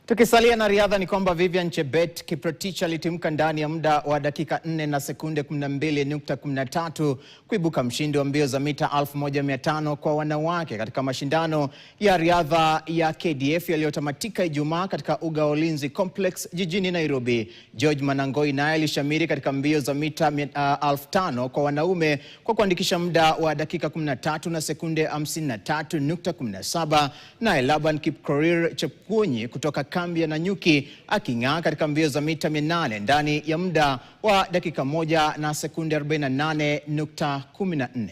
Tukisalia na riadha ni kwamba Vivian Chebet Kiprotich alitimka ndani ya muda wa dakika 4 na sekunde 12.13 kuibuka mshindi wa mbio za mita 1500 kwa wanawake katika mashindano ya riadha ya KDF yaliyotamatika Ijumaa katika uga wa Ulinzi Complex jijini Nairobi. George Manangoi naye alishamiri katika mbio za mita 1500 kwa wanaume kwa kuandikisha muda wa dakika 13 na sekunde 53.17, naye Laban Kipkorir Chepkwony kutoka kambi ya Nanyuki aking'aa katika mbio za mita 800 ndani ya muda wa dakika 1 na sekunde 48.14.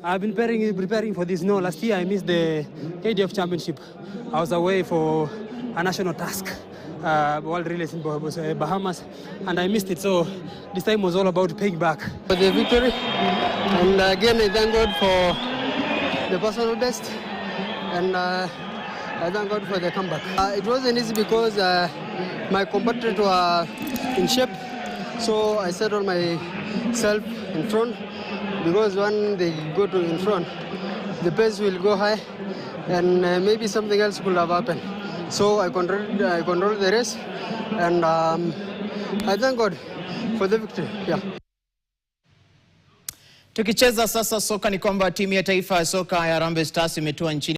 I've been preparing for this. No, last year I missed the KDF championship. I was away for a national task, World Relays in Bahamas, and I missed it. So this time was all about paying back for the victory. And again, I thank God for the personal best, and I thank God for the comeback. It wasn't easy because my competitors were in shape, so I settled myself in front. Because when they go to in front, the pace will go high, and maybe something else could have happened. So I controlled the race, and I thank God for the victory. Yeah. Tukicheza sasa soka ni kwamba timu ya taifa ya soka ya Harambee Stars imetua nchini